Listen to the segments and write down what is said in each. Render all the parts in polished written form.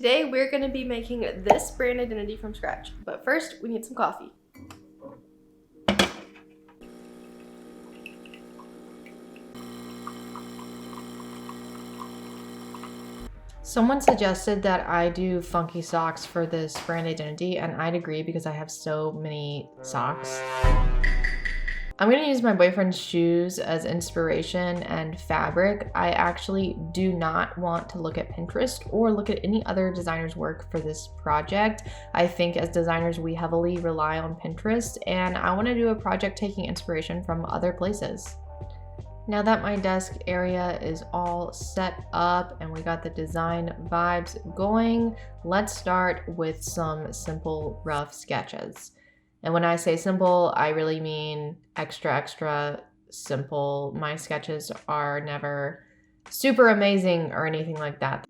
Today we're going to be making this brand identity from scratch, but first we need some coffee. Someone suggested that I do funky socks for this brand identity, and I'd agree because I have so many socks. I'm gonna use my boyfriend's shoes as inspiration and fabric. I actually do not want to look at Pinterest or look at any other designer's work for this project. I think as designers, we heavily rely on Pinterest, and I wanna do a project taking inspiration from other places. Now that my desk area is all set up and we got the design vibes going, let's start with some simple rough sketches. And when I say simple, I really mean extra simple. My sketches are never super amazing or anything like that.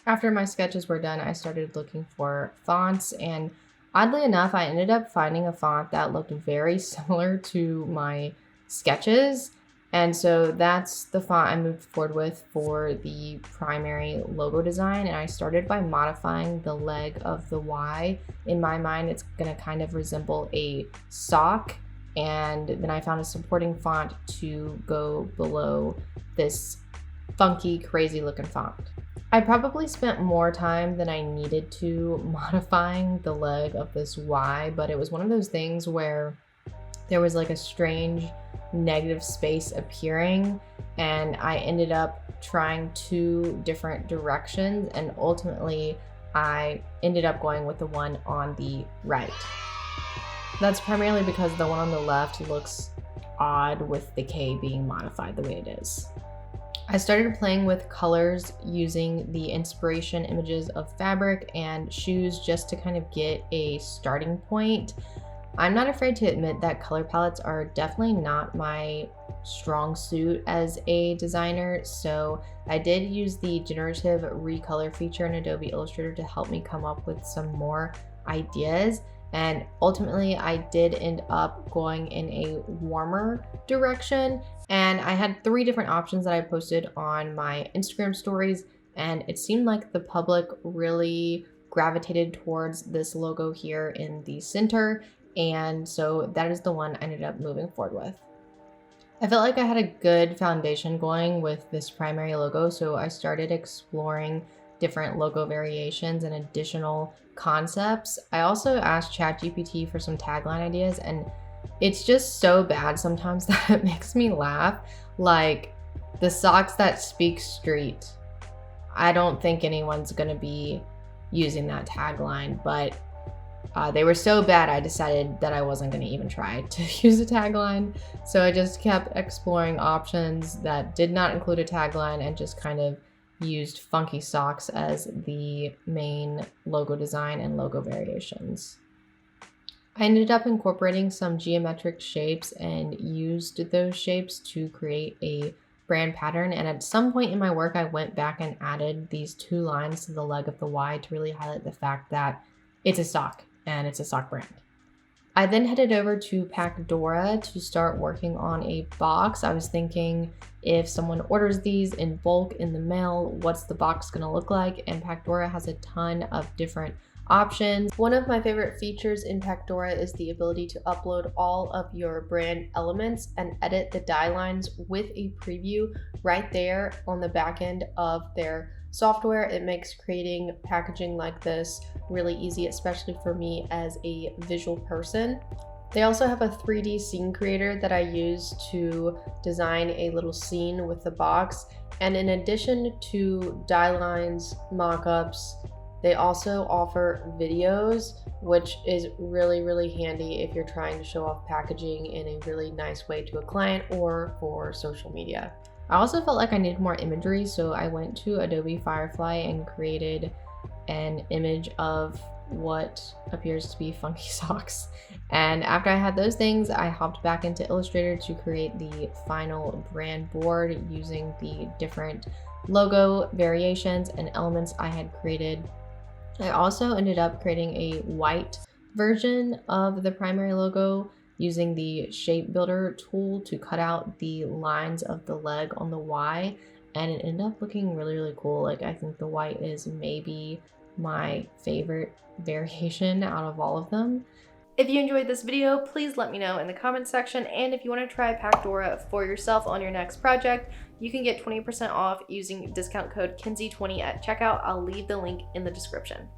After my sketches were done, I started looking for fonts, and oddly enough, I ended up finding a font that looked very similar to my sketches. And so that's the font I moved forward with for the primary logo design. And I started by modifying the leg of the Y. In my mind, it's going to kind of resemble a sock. And then I found a supporting font to go below this funky, crazy looking font. I probably spent more time than I needed to modifying the leg of this Y, but it was one of those things where there was like a strange negative space appearing, and I ended up trying two different directions, and ultimately I ended up going with the one on the right. That's primarily because the one on the left looks odd with the K being modified the way it is. I started playing with colors using the inspiration images of fabric and shoes just to kind of get a starting point. I'm not afraid to admit that color palettes are definitely not my strong suit as a designer, so I did use the generative recolor feature in Adobe Illustrator to help me come up with some more ideas. And ultimately, I did end up going in a warmer direction. And I had 3 different options that I posted on my Instagram stories. And it seemed like the public really gravitated towards this logo here in the center. And so that is the one I ended up moving forward with. I felt like I had a good foundation going with this primary logo, so I started exploring different logo variations and additional concepts. I also asked ChatGPT for some tagline ideas, and it's just so bad sometimes that it makes me laugh. Like the socks that speak street. I don't think anyone's gonna be using that tagline, but they were so bad I decided that I wasn't going to even try to use a tagline. So I just kept exploring options that did not include a tagline and just kind of used funky socks as the main logo design and logo variations. I ended up incorporating some geometric shapes and used those shapes to create a brand pattern. And at some point in my work, I went back and added these 2 lines to the leg of the Y to really highlight the fact that it's a sock and it's a sock brand. I then headed over to Pacdora to start working on a box. I was thinking if someone orders these in bulk in the mail, what's the box gonna look like? And Pacdora has a ton of different options. One of my favorite features in Pacdora is the ability to upload all of your brand elements and edit the die lines with a preview right there on the back end of their software. It makes creating packaging like this really easy, especially for me as a visual person. They also have a 3D scene creator that I use to design a little scene with the box. And in addition to die lines, mock-ups, they also offer videos, which is really handy if you're trying to show off packaging in a really nice way to a client or for social media. I also felt like I needed more imagery, so I went to Adobe Firefly and created an image of what appears to be funky socks. And after I had those things, I hopped back into Illustrator to create the final brand board using the different logo variations and elements I had created. I also ended up creating a white version of the primary logo using the shape builder tool to cut out the lines of the leg on the Y and it ended up looking really, really cool. Like, I think the white is maybe my favorite variation out of all of them. If you enjoyed this video, please let me know in the comments section, and if you want to try Pactora for yourself on your next project, you can get 20% off using discount code Kenzie20 at checkout. I'll leave the link in the description.